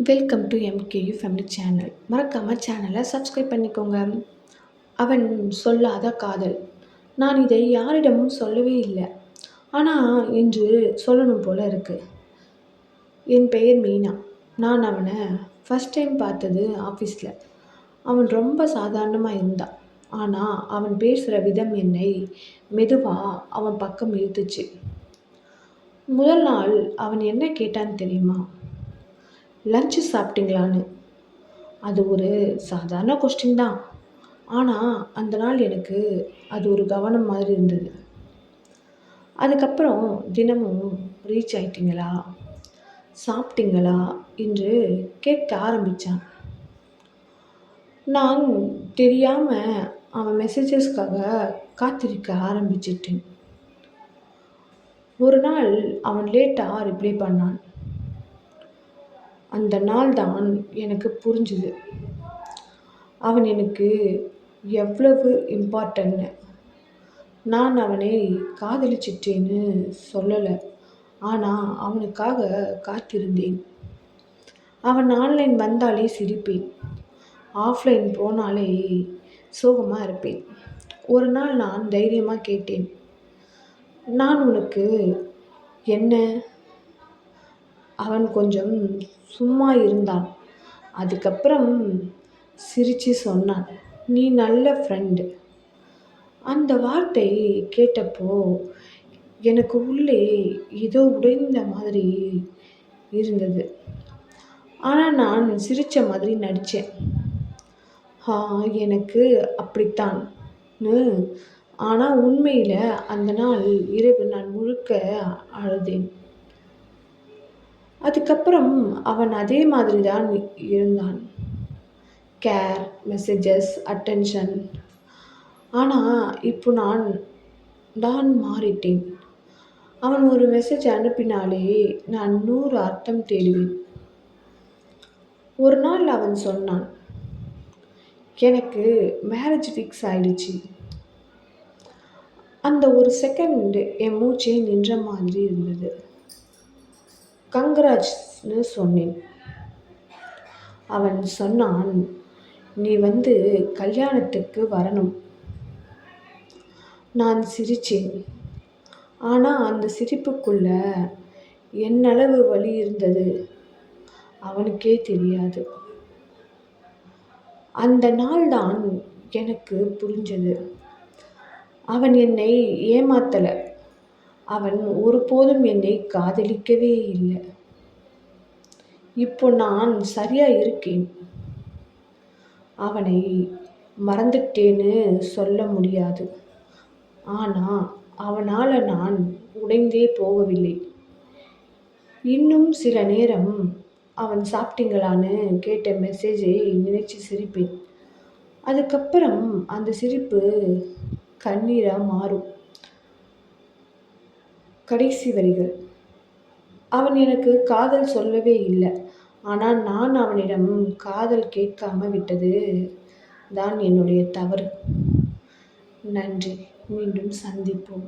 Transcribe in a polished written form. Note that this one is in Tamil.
Welcome to MKU family channel. மறக்காமல் சேனலை சப்ஸ்கிரைப் பண்ணிக்கோங்க. அவன் சொல்லாத காதல். நான் இதை யாரிடமும் சொல்லவே இல்லை. ஆனால் இன்று சொல்லணும் போல இருக்கு. என் பெயர் மீனா. நான் அவனை ஃபஸ்ட் டைம் பார்த்தது ஆஃபீஸில். அவன் ரொம்ப சாதாரணமாக இருந்தான். ஆனால் அவன் பேசுகிற விதம் என்னை மெதுவாக அவன் பக்கம் இழுத்துச்சு. முதல் நாள் அவன் என்ன கேட்டான்னு தெரியுமா? லஞ்சு சாப்பிட்டீங்களான்னு. அது ஒரு சாதாரண கொஸ்டின் தான். ஆனால் அந்த நாள் எனக்கு அது ஒரு கவனம் மாதிரி இருந்தது. அதுக்கப்புறம் தினமும் ரீச் ஆயிட்டீங்களா, சாப்பிட்டீங்களா என்று கேட்க ஆரம்பித்தான். நான் தெரியாமல் அவன் மெசேஜஸ்க்காக காத்திருக்க ஆரம்பிச்சிட்டேன். ஒரு நாள் அவன் லேட்டாக ரிப்ளை பண்ணான். அந்த நாள் தான் எனக்கு புரிஞ்சுது, அவன் எனக்கு எவ்வளவு இம்பார்ட்டன்ட்னு. நான் அவனை காதலிச்சிட்டேன்னு சொல்லலை, ஆனால் அவனுக்காக காத்திருந்தேன். அவன் ஆன்லைன் வந்தாலே சிரிப்பேன், ஆஃப்லைன் போனாலே சோகமாக இருப்பேன். ஒரு நாள் நான் தைரியமாக கேட்டேன், நான் உனக்கு என்ன? அவன் கொஞ்சம் சும்மா இருந்தான். அதுக்கப்புறம் சிரித்து சொன்னான், நீ நல்ல ஃப்ரெண்டு. அந்த வார்த்தை கேட்டப்போ எனக்கு உள்ளே ஏதோ உடைந்த மாதிரி இருந்தது. ஆனால் நான் சிரித்த மாதிரி நடித்தேன். எனக்கு அப்படித்தான்னு. ஆனால் உண்மையில் அந்த நாள் இரவு நான் முழுக்க அழுதேன். அதுக்கப்புறம் அவன் அதே மாதிரி தான் இருந்தான். Care, messages, attention. ஆனால் இப்போ நான் மாறிட்டேன். அவன் ஒரு மெசேஜ் அனுப்பினாலே நான் 100 அர்த்தம் தேடுவேன். ஒரு நாள் அவன் சொன்னான், எனக்கு மேரேஜ் ஃபிக்ஸ் ஆயிடுச்சு. அந்த ஒரு செகண்ட் என் மூச்சே நின்ற மாதிரி இருந்தது. கங்க்ராட்ஸ்னு சொன்னேன். அவன் சொன்னான், நீ கல்யாணத்துக்கு வரணும். நான் சிரித்தேன். ஆனால் அந்த சிரிப்புக்குள்ள என்னளவு வலி இருந்தது அவனுக்கே தெரியாது. அந்த நாள் தான் எனக்கு புரிஞ்சது, அவன் என்னை ஏமாத்தலை. அவன் ஒருபோதும் என்னை காதலிக்கவே இல்லை. இப்போ நான் சரியா இருக்கேன். அவனை மறந்துட்டேன்னு சொல்ல முடியாது. ஆனால் அவனால் நான் உடைந்தே போகவில்லை. இன்னும் சில நேரம் அவன் சாப்பிட்டீங்களான்னு கேட்ட மெசேஜை நினைச்சு சிரிப்பேன். அதுக்கப்புறம் அந்த சிரிப்பு கண்ணீராக மாறும். கடைசி வரிகள், அவன் எனக்கு காதல் சொல்லவே இல்லை. ஆனால் நான் அவனிடம் காதல் கேட்காம விட்டது தான் என்னுடைய தவறு. நன்றி. மீண்டும் சந்திப்போம்.